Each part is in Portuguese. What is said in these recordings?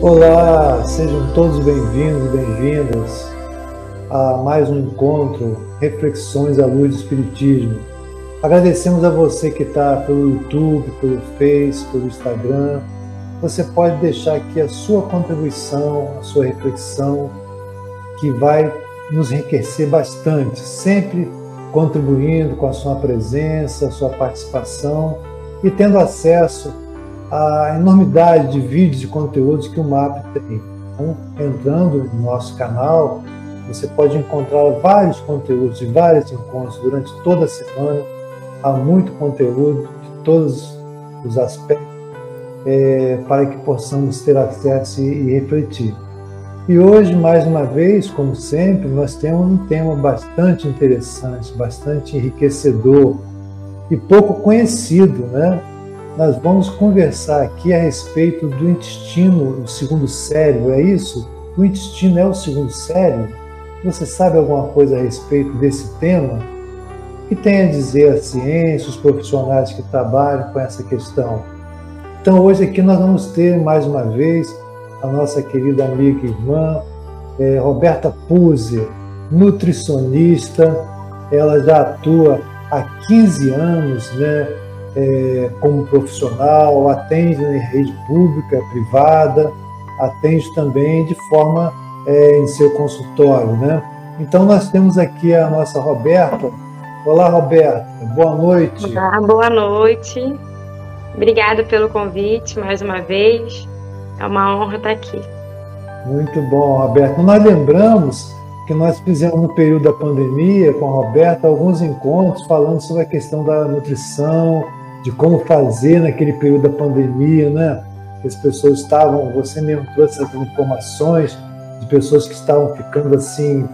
Olá, sejam todos bem-vindos e bem-vindas a mais um encontro, Reflexões à Luz do Espiritismo. Agradecemos a você que está pelo YouTube, pelo Face, pelo Instagram. Você pode deixar aqui a sua contribuição, a sua reflexão, que vai nos enriquecer bastante, sempre contribuindo com a sua presença, a sua participação e tendo acesso à enormidade de vídeos e conteúdos que o MAP tem. Então, entrando no nosso canal, você pode encontrar vários conteúdos de vários encontros durante toda a semana. Há muito conteúdo de todos os aspectos para que possamos ter acesso e refletir. E hoje, mais uma vez, como sempre, nós temos um tema bastante interessante, bastante enriquecedor e pouco conhecido, né? Nós vamos conversar aqui a respeito do intestino, o segundo cérebro, é isso? O intestino é o segundo cérebro? Você sabe alguma coisa a respeito desse tema? O que tem a dizer a ciência, os profissionais que trabalham com essa questão? Então, hoje aqui nós vamos ter, mais uma vez, a nossa querida amiga e irmã, Roberta Puzzi, nutricionista. Ela já atua há 15 anos, né, como profissional, atende na rede pública, privada, atende também de forma em seu consultório, né? Então, nós temos aqui a nossa Roberta. Olá, Roberta, boa noite. Olá, boa noite. Obrigada pelo convite mais uma vez. É uma honra estar aqui. Muito bom, Roberta. Nós lembramos que nós fizemos no período da pandemia com a Roberta alguns encontros falando sobre a questão da nutrição, de como fazer naquele período da pandemia, né? As pessoas estavam, você mesmo trouxe essas informações de pessoas que estavam ficando assim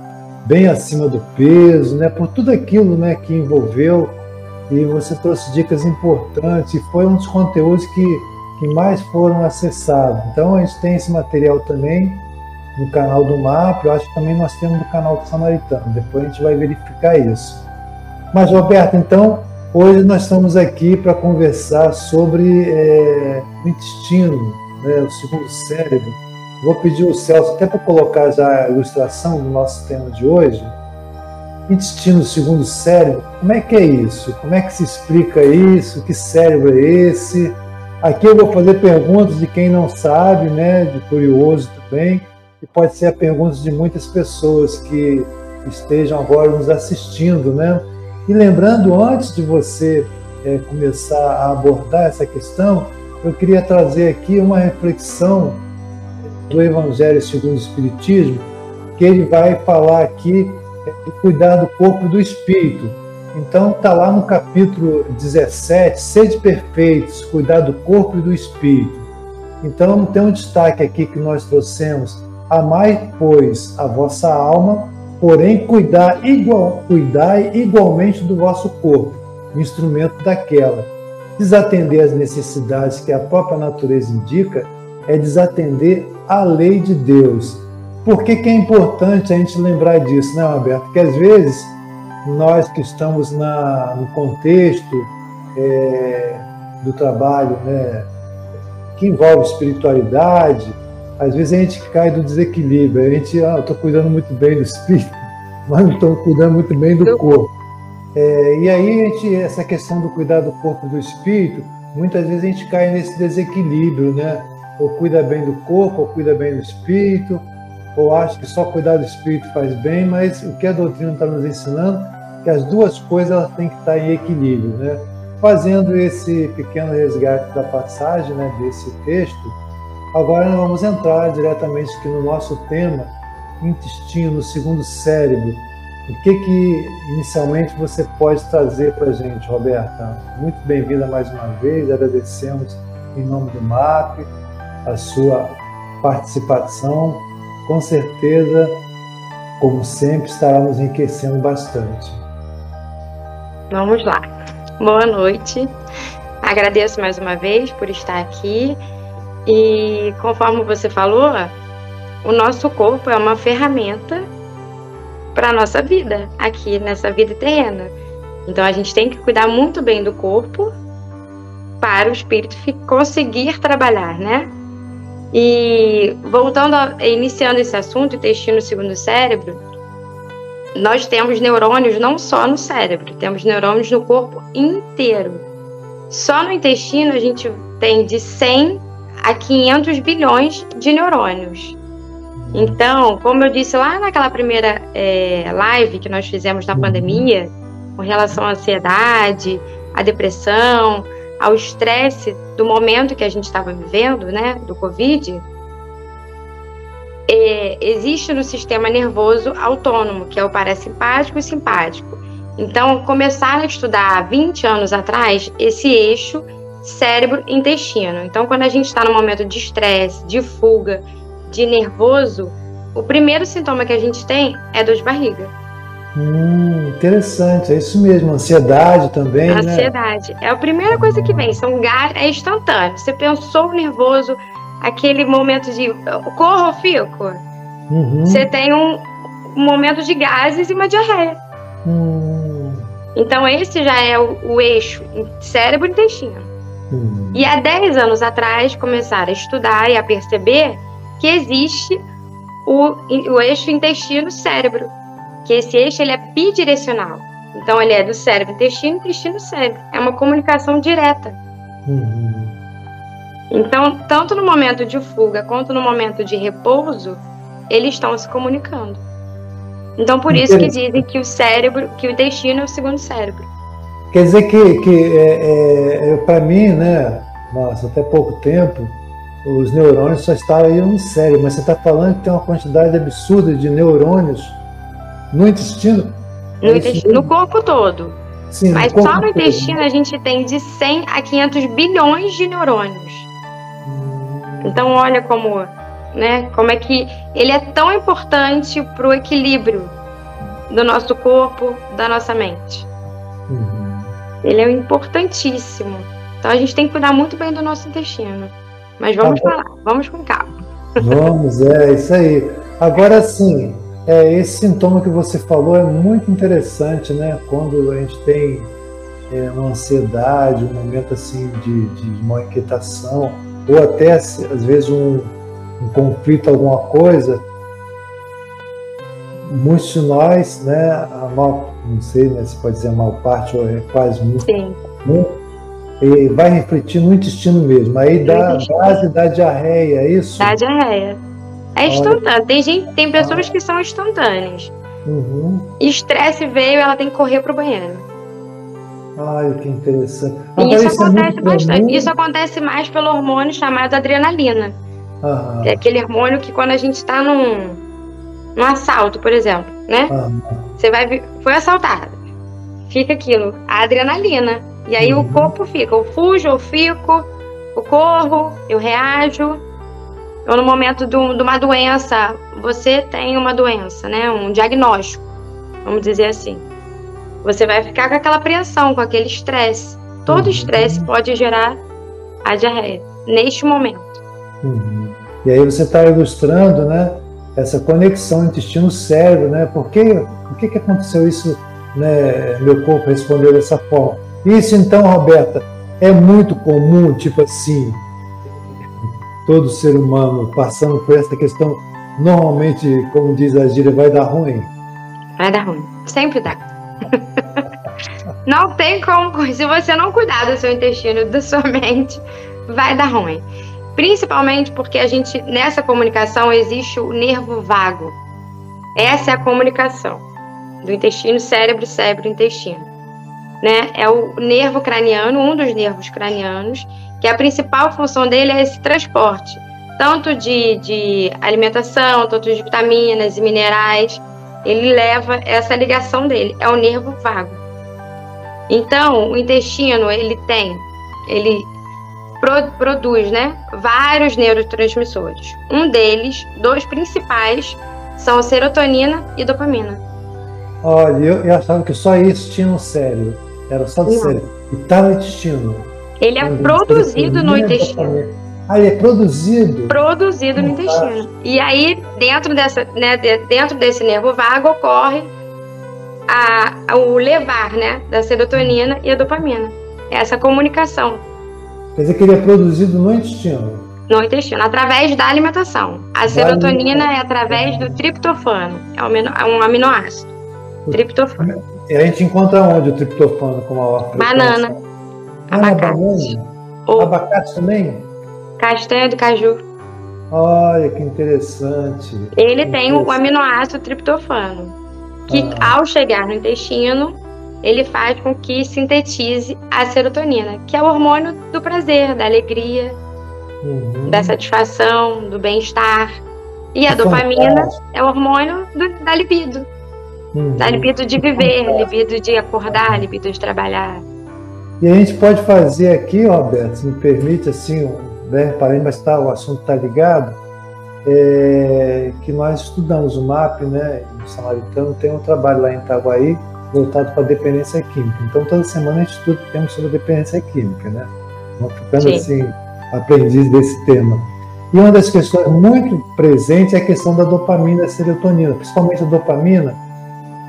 bem acima do peso, né? Por tudo aquilo, né, que envolveu, e você trouxe dicas importantes e foi um dos conteúdos que mais foram acessados. Então a gente tem esse material também no canal do MAP, eu acho que também nós temos no canal do Samaritano, depois a gente vai verificar isso. Mas, Roberto, então, hoje nós estamos aqui para conversar sobre o intestino, né, o segundo cérebro. Vou pedir ao Celso até para colocar já a ilustração do nosso tema de hoje. Intestino, segundo cérebro, como é que é isso? Como é que se explica isso? Que cérebro é esse? Aqui eu vou fazer perguntas de quem não sabe, né, de curioso também, e pode ser a pergunta de muitas pessoas que estejam agora nos assistindo, né? E lembrando, antes de você começar a abordar essa questão, eu queria trazer aqui uma reflexão do Evangelho segundo o Espiritismo, que ele vai falar aqui do cuidar do corpo e do espírito. Então está lá no capítulo 17, sede perfeitos, cuidar do corpo e do espírito. Então tem um destaque aqui que nós trouxemos: amai, pois, a vossa alma, porém cuidai igualmente do vosso corpo, instrumento daquela. Desatender as necessidades que a própria natureza indica é desatender a lei de Deus. Por que é importante a gente lembrar disso, né, Roberto? Porque às vezes nós que estamos no contexto do trabalho, né, que envolve espiritualidade, às vezes a gente cai do desequilíbrio. A gente, eu estou cuidando muito bem do espírito, mas não estou cuidando muito bem do corpo. E aí essa questão do cuidar do corpo e do espírito, muitas vezes a gente cai nesse desequilíbrio, né? Ou cuida bem do corpo, ou cuida bem do espírito, ou acha que só cuidar do espírito faz bem, mas o que a doutrina está nos ensinando é que as duas coisas elas têm que estar em equilíbrio, né? Fazendo esse pequeno resgate da passagem, né, desse texto, agora nós vamos entrar diretamente aqui no nosso tema, intestino, segundo cérebro. O que inicialmente você pode trazer para a gente, Roberta? Muito bem-vinda mais uma vez, agradecemos em nome do MAP a sua participação. Com certeza, como sempre, estará nos enriquecendo bastante. Vamos lá. Boa noite. Agradeço mais uma vez por estar aqui. E conforme você falou, o nosso corpo é uma ferramenta para a nossa vida, aqui nessa vida terrena. Então a gente tem que cuidar muito bem do corpo para o espírito conseguir trabalhar, né? E voltando, iniciando esse assunto, intestino segundo cérebro, nós temos neurônios não só no cérebro, temos neurônios no corpo inteiro. Só no intestino a gente tem de 100 a 500 bilhões de neurônios. Então, como eu disse lá naquela primeira live que nós fizemos na pandemia, com relação à ansiedade, à depressão, ao estresse do momento que a gente estava vivendo, né, do Covid, existe no sistema nervoso autônomo, que é o parasimpático e simpático. Então, começaram a estudar há 20 anos atrás esse eixo cérebro-intestino. Então, quando a gente está no momento de estresse, de fuga, de nervoso, o primeiro sintoma que a gente tem é dor de barriga. Interessante, é isso mesmo, ansiedade também, ansiedade, né? É a primeira coisa que vem, é instantâneo. Você pensou nervoso, aquele momento de corro ou fico, você tem um momento de gases e uma diarreia. Então esse já é o eixo cérebro-intestino. E há 10 anos atrás começaram a estudar e a perceber que existe o eixo intestino-cérebro, que esse eixo ele é bidirecional. Então ele é do cérebro-intestino, intestino-cérebro. É uma comunicação direta. Então, tanto no momento de fuga quanto no momento de repouso, eles estão se comunicando. Então, por isso que dizem que o intestino é o segundo cérebro. Quer dizer que para mim, né, nossa, até pouco tempo, os neurônios só estavam aí no cérebro, mas você está falando que tem uma quantidade absurda de neurônios no intestino? No corpo todo. Sim, mas só no intestino a gente tem de 100 a 500 bilhões de neurônios. Então, olha como é que ele é tão importante para o equilíbrio do nosso corpo, da nossa mente. Ele é importantíssimo. Então, a gente tem que cuidar muito bem do nosso intestino. Mas vamos falar, vamos com calma. Vamos, isso aí. Agora, sim, esse sintoma que você falou é muito interessante, né? Quando a gente tem uma ansiedade, um momento assim de uma inquietação, ou até às vezes um conflito, alguma coisa, muitos de nós, né, não sei, né, se pode dizer a maior parte, ou é quase muito comum, e vai refletir no intestino mesmo, aí dá gás e dá diarreia, é isso? Dá diarreia. É instantâneo. Tem pessoas que são instantâneas. Estresse veio, ela tem que correr pro banheiro. Ai, que interessante. E isso acontece bastante. Isso acontece mais pelo hormônio chamado adrenalina. É aquele hormônio que quando a gente está num assalto, por exemplo, né? Você foi assaltado. Fica aquilo, a adrenalina. E aí o corpo fica, eu fujo, eu fico, eu corro, eu reajo. Ou no momento de uma doença, você tem uma doença, né? Um diagnóstico, vamos dizer assim. Você vai ficar com aquela apreensão, com aquele estresse. Todo estresse pode gerar a diarreia, neste momento. E aí você está ilustrando, né, essa conexão intestino-cérebro, né? Por que aconteceu isso, né, meu corpo respondeu dessa forma? Isso então, Roberta, é muito comum, tipo assim, todo ser humano passando por essa questão, normalmente, como diz a gíria, vai dar ruim? Vai dar ruim, sempre dá. Não tem como, se você não cuidar do seu intestino, da sua mente, vai dar ruim. Principalmente porque nessa comunicação existe o nervo vago. Essa é a comunicação do intestino, cérebro, intestino. Né? É o nervo craniano, um dos nervos cranianos, que a principal função dele é esse transporte, tanto de alimentação, tanto de vitaminas e minerais. Ele leva essa ligação dele, é o nervo vago. Então, o intestino, ele produz, né, vários neurotransmissores. Um deles, dois principais, são a serotonina e dopamina. Olha, eu achava que só isso tinha no cérebro. Era só do cérebro. E está no intestino. Ele é produzido no intestino. Ele é produzido? Produzido no intestino. E aí, dentro desse nervo vago, ocorre o levar, né, da serotonina e a dopamina. Essa comunicação. Quer dizer que ele é produzido no intestino? no intestino, através da alimentação. A serotonina é através do triptofano, é um aminoácido. Triptofano. E a gente encontra onde o triptofano com maior frequência? Banana, abacate. Abacate também? Castanha do caju. Olha, que interessante. Ele tem o aminoácido triptofano, que ao chegar no intestino, ele faz com que sintetize a serotonina, que é o hormônio do prazer, da alegria, da satisfação, do bem-estar. E a dopamina é o hormônio da libido. Da libido de viver, libido de acordar, libido de trabalhar. E a gente pode fazer aqui, Roberto, se me permite, assim, mas o assunto está ligado, que nós estudamos o MAP, né, no Samaritano, tem um trabalho lá em Itaguaí, voltado para a dependência química. Então, toda semana a gente estuda temas sobre a dependência química, né? Vamos ficando, assim, aprendiz desse tema. E uma das questões muito presentes é a questão da dopamina e da serotonina, principalmente a dopamina,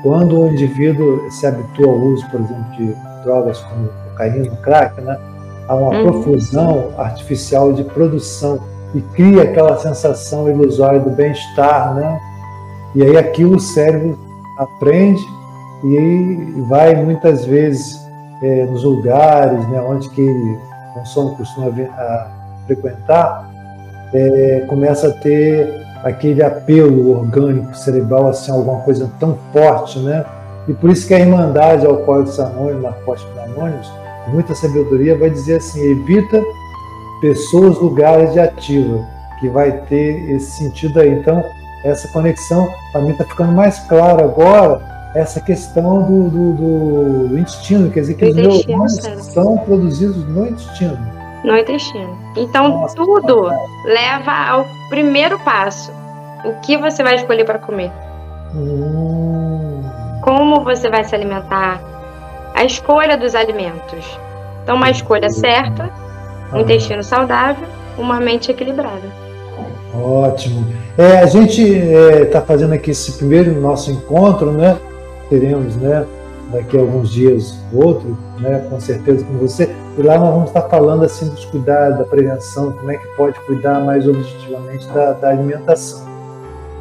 quando o indivíduo se habitua ao uso, por exemplo, de drogas como cocaína, crack, né? Há uma profusão artificial de produção e cria aquela sensação ilusória do bem-estar, né? E aí aquilo o cérebro aprende e vai muitas vezes nos lugares, né, onde que ele costuma frequentar, começa a ter aquele apelo orgânico cerebral, assim, alguma coisa tão forte, né? E por isso que a Irmandade Alcoólicos Anônimos, Narcóticos Anônimos, com muita sabedoria, vai dizer assim: evita pessoas, lugares de ativa, que vai ter esse sentido aí. Então, essa conexão, para mim, está ficando mais clara agora, essa questão do intestino, quer dizer que os neurônios são produzidos no intestino. No intestino. Então, tudo leva ao primeiro passo. O que você vai escolher para comer? Como você vai se alimentar? A escolha dos alimentos. Então, uma escolha certa, um intestino saudável, uma mente equilibrada. Ótimo. A gente está fazendo aqui esse primeiro nosso encontro, né? Teremos, né, daqui a alguns dias outro, né, com certeza com você. E lá nós vamos estar falando assim dos cuidados, da prevenção, como é que pode cuidar mais objetivamente da alimentação.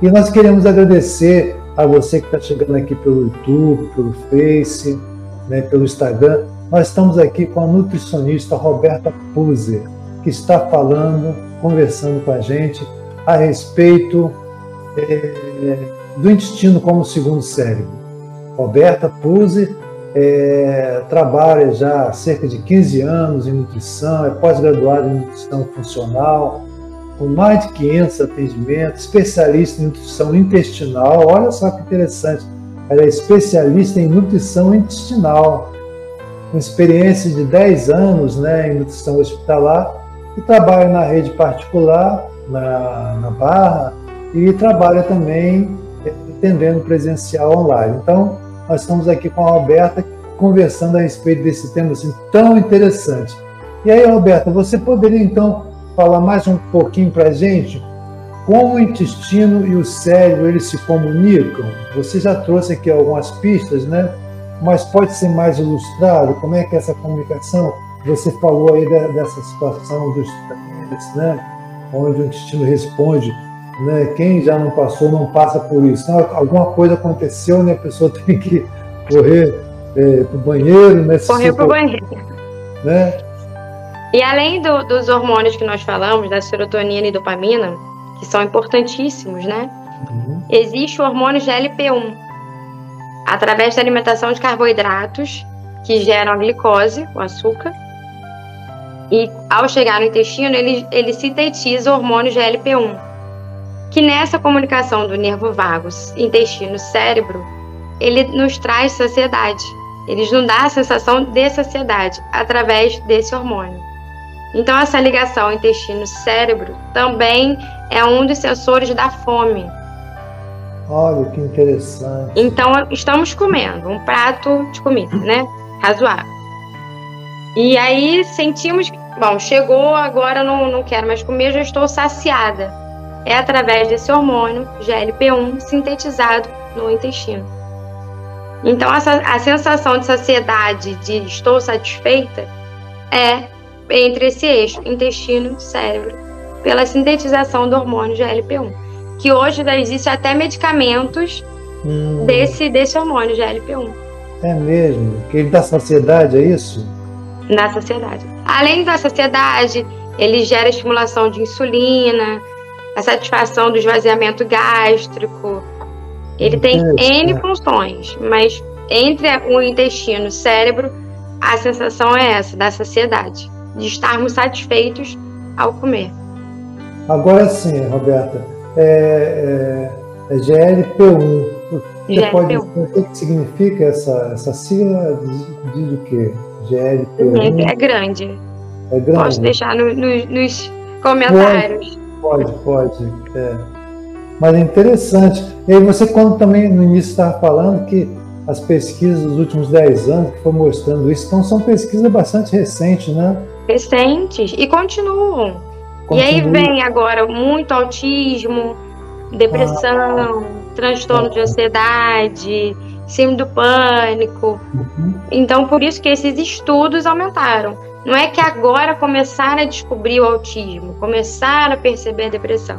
E nós queremos agradecer a você que está chegando aqui pelo YouTube, pelo Face, né, pelo Instagram. Nós estamos aqui com a nutricionista Roberta Puser, que está conversando com a gente a respeito do intestino como segundo cérebro. Roberta Puser trabalha já há cerca de 15 anos em nutrição, é pós-graduada em nutrição funcional, com mais de 500 atendimentos, especialista em nutrição intestinal. Olha só que interessante, ela é especialista em nutrição intestinal, com experiência de 10 anos, né, em nutrição hospitalar, e trabalha na rede particular, na Barra, e trabalha também atendendo presencial online. Então, nós estamos aqui com a Roberta conversando a respeito desse tema assim, tão interessante. E aí, Roberta, você poderia então falar mais um pouquinho para a gente como o intestino e o cérebro eles se comunicam? Você já trouxe aqui algumas pistas, né? Mas pode ser mais ilustrado? Como é que é essa comunicação? Você falou aí dessa situação dos três, né? Onde o intestino responde, né? Quem já não passou, não passa por isso. Então, alguma coisa aconteceu, né? A pessoa tem que correr para o banheiro, né? Correr para o banheiro. Né? E além dos hormônios que nós falamos, da serotonina e dopamina, que são importantíssimos, né? Existe o hormônio GLP-1, através da alimentação de carboidratos, que geram a glicose, o açúcar, e ao chegar no intestino, ele sintetiza o hormônio GLP-1, que nessa comunicação do nervo vago, intestino-cérebro, ele nos traz saciedade. Ele nos dá a sensação de saciedade através desse hormônio. Então, essa ligação intestino-cérebro também é um dos sensores da fome. Olha, que interessante. Então, estamos comendo um prato de comida, né? Razoável. E aí sentimos, bom, chegou, agora não quero mais comer, já estou saciada. É através desse hormônio GLP-1 sintetizado no intestino. Então, a sensação de saciedade, de estou satisfeita, é entre esse eixo, intestino, cérebro. pela sintetização do hormônio GLP-1, que hoje já existe até medicamentos desse hormônio GLP-1. É mesmo? Que ele dá saciedade, é isso? Na saciedade. Além da saciedade, ele gera estimulação de insulina, a satisfação do esvaziamento gástrico. Ele tem N funções, mas entre o intestino e o cérebro, a sensação é essa, da saciedade, de estarmos satisfeitos ao comer. Agora sim, Roberta, GLP-1. Você pode dizer o que significa essa sigla? Diz o quê? GLP-1? É grande. É grande? Posso deixar nos comentários. Pode. Mas é interessante. E aí você, quando também no início estava falando que as pesquisas dos últimos 10 anos que foram mostrando isso, então são pesquisas bastante recentes, né? Recentes, e continuam. E aí vem agora muito autismo, depressão, transtorno de ansiedade, síndrome do pânico. Então, por isso que esses estudos aumentaram. Não é que agora começaram a descobrir o autismo, começaram a perceber a depressão.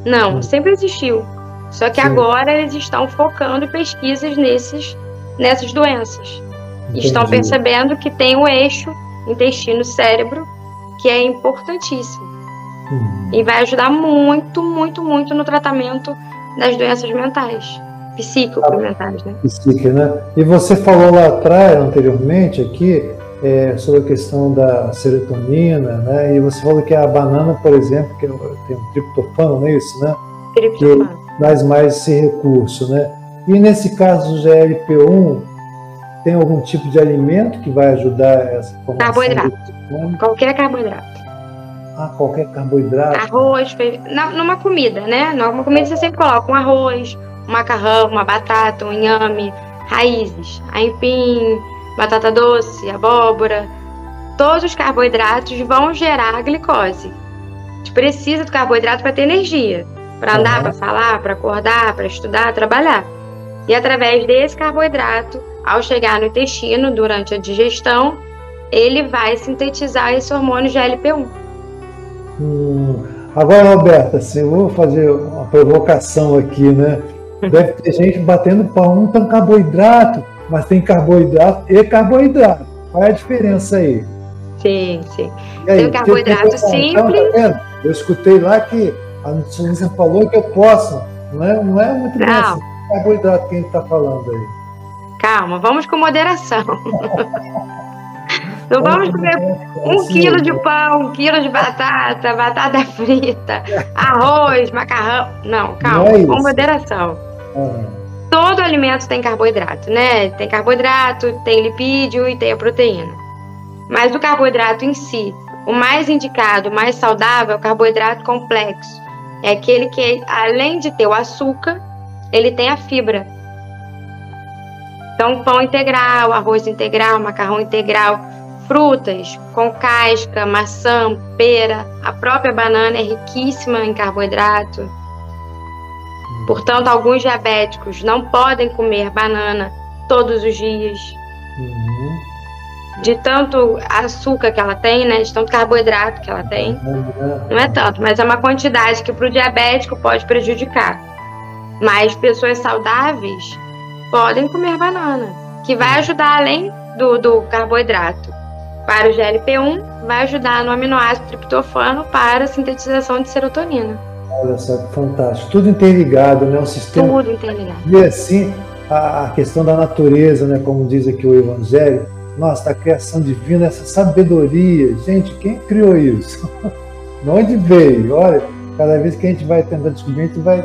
Não, sempre existiu. Só que agora eles estão focando pesquisas nessas doenças. Entendi. Estão percebendo que tem um eixo intestino-cérebro que é importantíssimo. E vai ajudar muito, muito, muito no tratamento das doenças mentais, psíquico-mentais, né? Psíquico, né? E você falou lá atrás, anteriormente, aqui, sobre a questão da serotonina, né? E você falou que a banana, por exemplo, que tem um triptofano, não é isso, né? Triptofano. Que traz mais esse recurso, né? E nesse caso do GLP-1, tem algum tipo de alimento que vai ajudar essa formação? Carboidrato. Qualquer carboidrato. Qualquer carboidrato. Arroz, numa comida, né? Numa comida você sempre coloca um arroz, um macarrão, uma batata, um inhame, raízes, aipim, batata doce, abóbora. Todos os carboidratos vão gerar glicose. A gente precisa do carboidrato para ter energia, para andar, para falar, para acordar, para estudar, trabalhar. E através desse carboidrato, ao chegar no intestino, durante a digestão, ele vai sintetizar esse hormônio GLP-1. Agora, Roberta, assim, eu vou fazer uma provocação aqui, né? Deve ter gente batendo pau, não tem carboidrato, mas tem carboidrato e carboidrato. Qual é a diferença aí? Sim. Aí, tem o carboidrato simples. Tá, eu escutei lá que a nutricionista falou que eu posso. Não é muito bem assim. Carboidrato que a gente está falando aí. Calma, vamos com moderação. Não vamos comer 1 quilo de pão, 1 quilo de batata frita, arroz, macarrão. Não, calma, com moderação. Todo alimento tem carboidrato, né? Tem carboidrato, tem lipídio e tem a proteína. Mas o carboidrato em si, o mais indicado, o mais saudável, é o carboidrato complexo. É aquele que, além de ter o açúcar, ele tem a fibra. Então, pão integral, arroz integral, macarrão integral, frutas com casca, maçã, pera, a própria banana é riquíssima em carboidrato. Portanto, alguns diabéticos não podem comer banana todos os dias. De tanto açúcar que ela tem, né? De tanto carboidrato que ela tem. Não é tanto, mas é uma quantidade que para o diabético pode prejudicar. Mas pessoas saudáveis podem comer banana, que vai ajudar além do carboidrato. Para o GLP-1, vai ajudar no aminoácido triptofano para a sintetização de serotonina. Olha só que fantástico. Tudo interligado, né? O sistema. Tudo interligado. E assim, a questão da natureza, né? Como diz aqui o Evangelho, nossa, a criação divina, essa sabedoria. Gente, quem criou isso? De onde veio? Olha, cada vez que a gente vai tentar descobrir, a gente vai...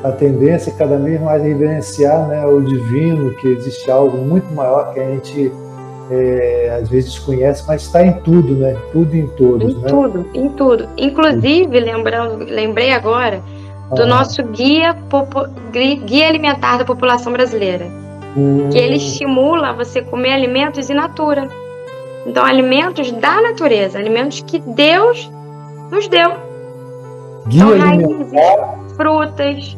a tendência é cada vez mais reverenciar, né, o divino, que existe algo muito maior que a gente às vezes desconhece, mas está em tudo, né? Tudo e em todos. Em tudo. Inclusive, lembrei agora do nosso guia alimentar da população brasileira, que ele estimula você comer alimentos in natura. Então, alimentos da natureza, alimentos que Deus nos deu. Guia então, alimentar. Raízes, frutas.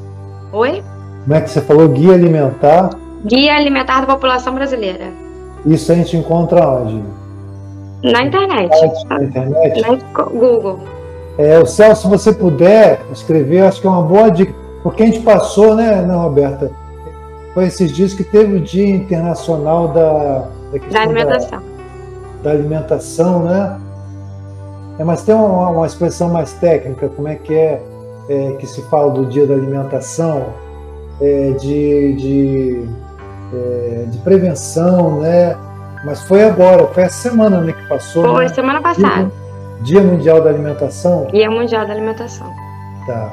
Oi? Como é que você falou? Guia alimentar? Guia alimentar da população brasileira. Isso a gente encontra onde? Na internet. Na internet? Na Google. O Celso, se você puder escrever, acho que é uma boa dica, porque a gente passou, né, Roberta? Foi esses dias que teve o Dia Internacional da alimentação. Da alimentação, né? Mas tem uma expressão mais técnica, como é que se fala do Dia da Alimentação, de prevenção, né? Mas foi agora, foi essa semana, né, que passou. Foi, né? semana passada. Dia Mundial da Alimentação. Dia Mundial da Alimentação. Tá.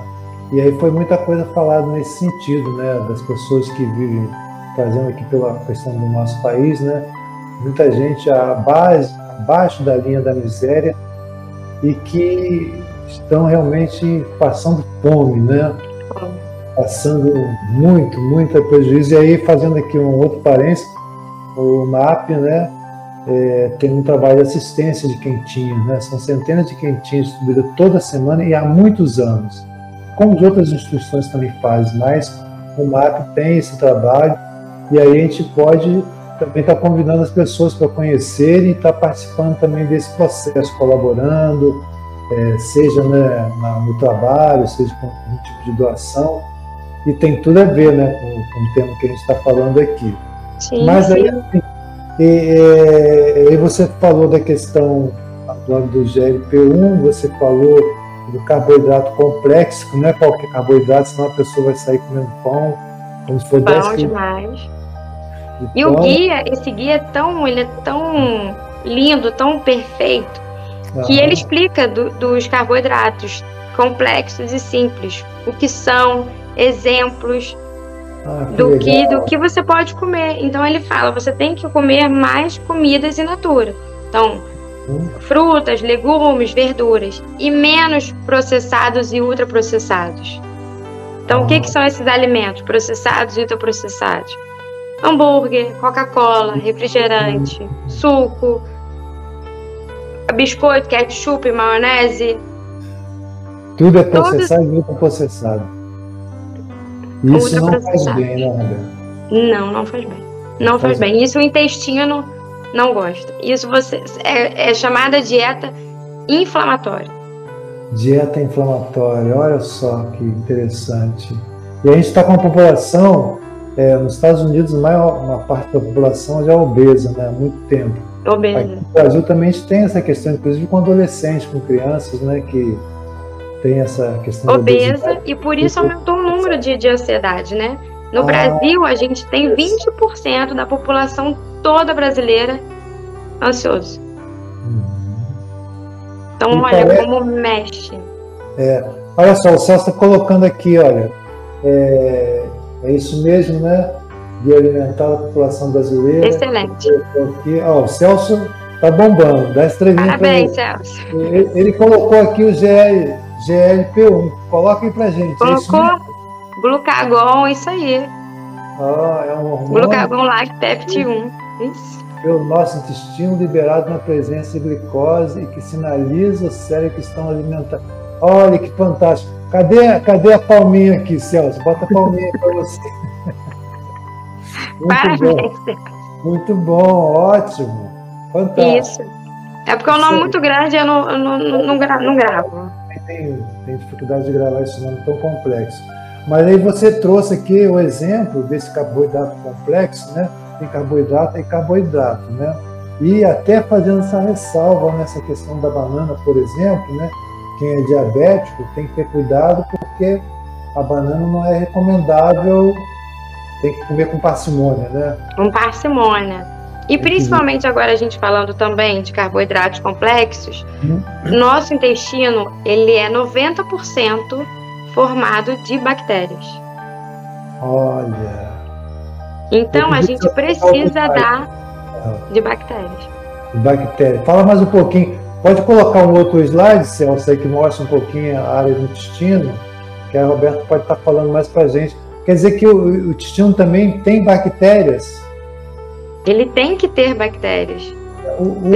E aí foi muita coisa falada nesse sentido, né? Das pessoas que vivem, trazendo aqui pela questão do nosso país, né? Muita gente abaixo da linha da miséria e que estão realmente passando fome, né? Passando muito prejuízo. E aí, fazendo aqui um outro parênteses, o MAP, né? Tem um trabalho de assistência de quentinhas, né? São centenas de quentinhas distribuídas toda semana e há muitos anos. Como as outras instituições também fazem, mas o MAP tem esse trabalho e aí a gente pode também estar convidando as pessoas para conhecerem e estar participando também desse processo, colaborando, seja, né, no trabalho, seja com algum tipo de doação, e tem tudo a ver, né, com o tema que a gente está falando aqui. Sim, mas aí, sim. E você falou da questão do GLP-1, você falou do carboidrato complexo, que não é qualquer carboidrato, senão a pessoa vai sair comendo pão, como se fosse pão demais. E o guia, esse guia ele é tão lindo, tão perfeito, que ele explica dos carboidratos complexos e simples, o que são, exemplos do que você pode comer. Então ele fala, você tem que comer mais comidas in natura. Então, frutas, legumes, verduras e menos processados e ultraprocessados. Então, o que são esses alimentos processados e ultraprocessados? Hambúrguer, Coca-Cola, refrigerante, suco, biscoito, ketchup, maionese. Tudo é processado e ultraprocessado. Isso não faz bem, né, Roberto? Não faz bem. Não faz bem. Isso o intestino não gosta. Isso é chamada dieta inflamatória. Dieta inflamatória, olha só que interessante. E a gente está com uma população, nos Estados Unidos, uma parte da população já é obesa, né, há muito tempo. Obesa. Aqui no Brasil também a gente tem essa questão, inclusive com adolescentes, com crianças, né, que tem essa questão obesa, e por isso aumentou o número de ansiedade, né? No Brasil, a gente tem 20% da população toda brasileira ansioso. Então, olha como mexe. Olha só, o Celso está colocando aqui, olha, é isso mesmo, né? De alimentar a população brasileira. Excelente. Aqui, o Celso está bombando, dá estrelinha. Parabéns, Celso. Ele colocou aqui o GLP-1. Coloca aí pra gente. Colocou glucagon, isso aí. É um hormônio. Glucagon lactepti 1. Isso. Pelo nosso intestino, liberado na presença de glicose e que sinaliza o cérebro que estão alimentando. Olha que fantástico. Cadê a palminha aqui, Celso? Bota a palminha para você. Parabéns, Celso. Muito bom, ótimo. Fantástico. Isso. É porque é um nome muito grande e eu não gravo. Tem dificuldade de gravar esse nome tão complexo. Mas aí você trouxe aqui o exemplo desse carboidrato complexo, né? Tem carboidrato e carboidrato, né? E até fazendo essa ressalva nessa questão da banana, por exemplo, né? Quem é diabético tem que ter cuidado porque a banana não é recomendável, tem que comer com parcimônia, né? Com parcimônia. E principalmente agora a gente falando também de carboidratos complexos, nosso intestino, ele é 90% formado de bactérias. Olha. Então a gente precisa dar de bactérias. Bactérias. Fala mais um pouquinho. Pode colocar um outro slide, Celso, aí que mostra um pouquinho a área do intestino, que a Roberta pode estar falando mais pra gente. Quer dizer que o intestino também tem bactérias? Ele tem que ter bactérias.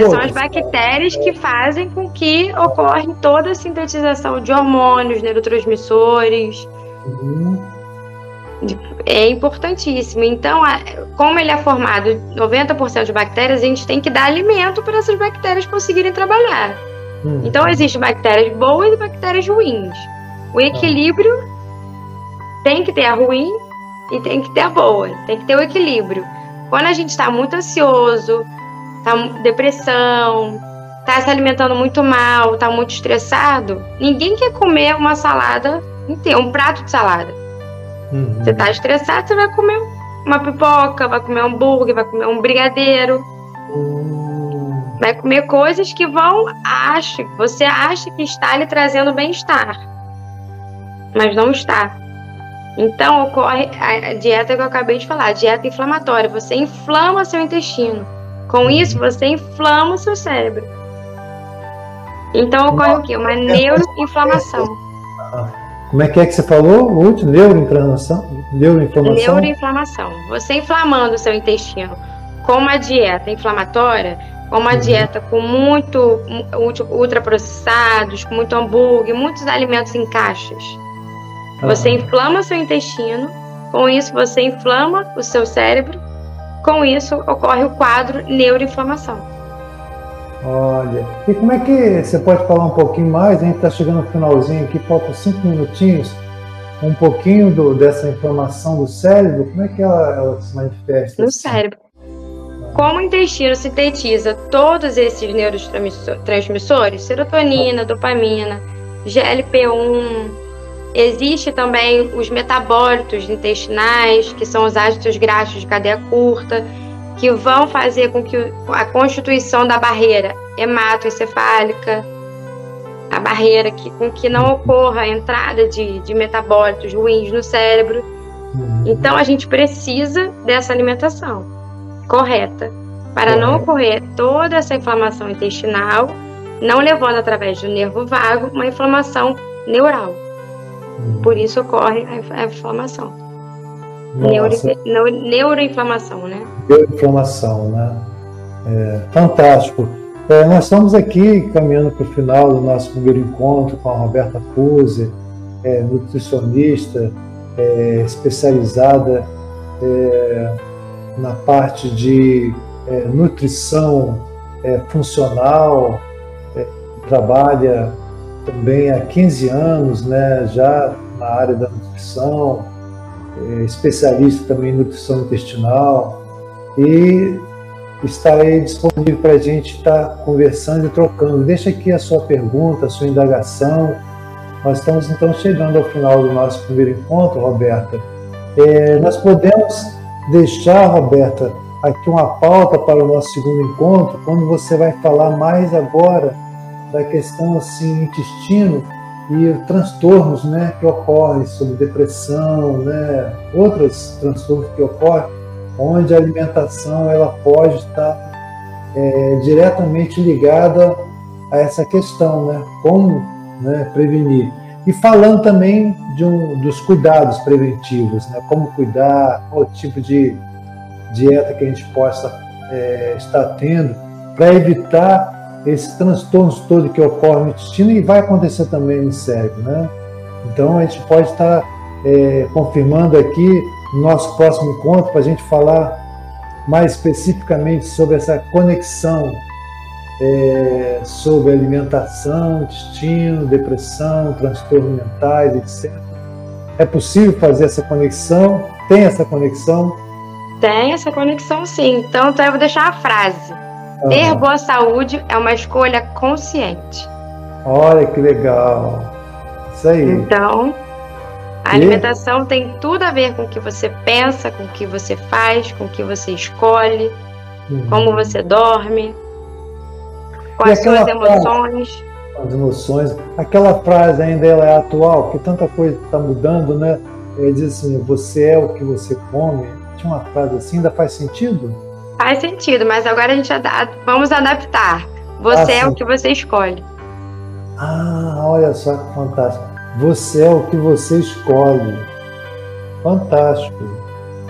São as bactérias que fazem com que ocorra toda a sintetização de hormônios, neurotransmissores. É importantíssimo. Então, como ele é formado 90% de bactérias, a gente tem que dar alimento para essas bactérias conseguirem trabalhar. Então, existem bactérias boas e bactérias ruins. O equilíbrio tem que ter a ruim e tem que ter a boa. Tem que ter o equilíbrio. Quando a gente está muito ansioso, está depressão, está se alimentando muito mal, está muito estressado, ninguém quer comer uma salada inteira, um prato de salada. Você está estressado, você vai comer uma pipoca, vai comer um hambúrguer, vai comer um brigadeiro. Vai comer coisas que você acha que está lhe trazendo bem-estar, mas não está. Então ocorre a dieta que eu acabei de falar, a dieta inflamatória. Você inflama seu intestino. Com isso, você inflama o seu cérebro. Então ocorre o quê? Uma neuroinflamação. Como é que você falou? O último? Neuroinflamação? Neuroinflamação. Você inflamando o seu intestino com uma dieta inflamatória, com uma dieta com muito ultraprocessados, com muito hambúrguer, muitos alimentos em caixas. Você inflama seu intestino, com isso você inflama o seu cérebro, com isso ocorre o quadro neuroinflamação. Olha, e como é que você pode falar um pouquinho mais? A gente está chegando no finalzinho aqui, faltam 5 minutinhos, um pouquinho dessa inflamação do cérebro, como é que ela se manifesta? No cérebro. Como o intestino sintetiza todos esses neurotransmissores, serotonina, dopamina, GLP-1, existe também os metabólitos intestinais, que são os ácidos graxos de cadeia curta, que vão fazer com que a constituição da barreira hematoencefálica, a barreira com que não ocorra a entrada de metabólitos ruins no cérebro. Então, a gente precisa dessa alimentação correta, para não ocorrer toda essa inflamação intestinal, não levando através do nervo vago uma inflamação neural. Por isso ocorre a inflamação. Neuroinflamação, né? Neuroinflamação, né? Fantástico. Nós estamos aqui caminhando para o final do nosso primeiro encontro com a Roberta Puzzi, nutricionista, especializada na parte de nutrição funcional, trabalha também há 15 anos, né, já na área da nutrição, especialista também em nutrição intestinal, e está aí disponível para a gente estar conversando e trocando. Deixa aqui a sua pergunta, a sua indagação. Nós estamos então chegando ao final do nosso primeiro encontro, Roberta. Nós podemos deixar, Roberta, aqui uma pauta para o nosso segundo encontro, quando você vai falar mais agora da questão assim, intestino e transtornos, né, que ocorrem, sobre depressão, né, outros transtornos que ocorrem, onde a alimentação ela pode estar diretamente ligada a essa questão, né, como, né, prevenir. E falando também dos cuidados preventivos, né, como cuidar, qual tipo de dieta que a gente possa estar tendo para evitar esses transtornos todos que ocorrem no intestino e vai acontecer também no cérebro, né? Então a gente pode estar confirmando aqui no nosso próximo encontro para a gente falar mais especificamente sobre essa conexão sobre alimentação, intestino, depressão, transtornos mentais, etc. É possível fazer essa conexão? Tem essa conexão? Tem essa conexão, sim. Então eu vou deixar a frase. Ter boa saúde é uma escolha consciente. Olha que legal. Isso aí. Então, a alimentação tem tudo a ver com o que você pensa, com o que você faz, com o que você escolhe, como você dorme, com as suas emoções. As emoções. Aquela frase ainda ela é atual, porque tanta coisa está mudando, né? Ele diz assim, você é o que você come. Tinha uma frase assim, ainda faz sentido? Faz sentido, mas agora a gente vamos adaptar. Você é o que você escolhe. Olha só que fantástico. Você é o que você escolhe. Fantástico.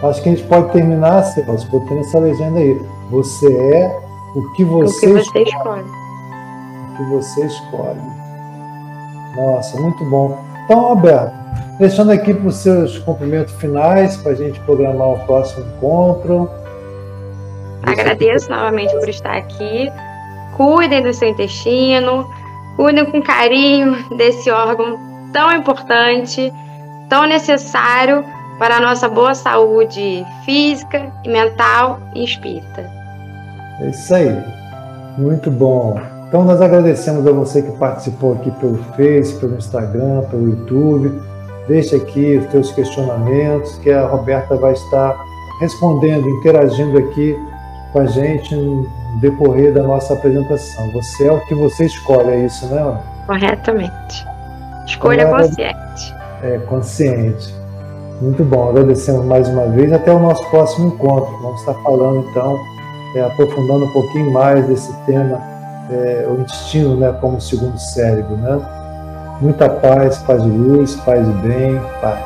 Acho que a gente pode terminar, Celso, botando essa legenda aí. Você é o que você escolhe. O que você escolhe. Nossa, muito bom. Então, Roberto, deixando aqui para os seus cumprimentos finais, para a gente programar o próximo encontro. Agradeço novamente por estar aqui. Cuidem do seu intestino, cuidem com carinho desse órgão tão importante, tão necessário para a nossa boa saúde física, mental e espírita. É isso aí. Muito bom. Então nós agradecemos a você que participou aqui pelo Face, pelo Instagram, pelo YouTube. Deixe aqui os seus questionamentos, que a Roberta vai estar respondendo, interagindo aqui com a gente no decorrer da nossa apresentação. Você é o que você escolhe, é isso, né, Ana? Corretamente. Escolha consciente. É, consciente. Muito bom. Agradecemos mais uma vez. Até o nosso próximo encontro. Vamos estar falando, então, aprofundando um pouquinho mais desse tema, o intestino, né, como segundo cérebro, né? Muita paz, paz de luz, paz de bem, paz.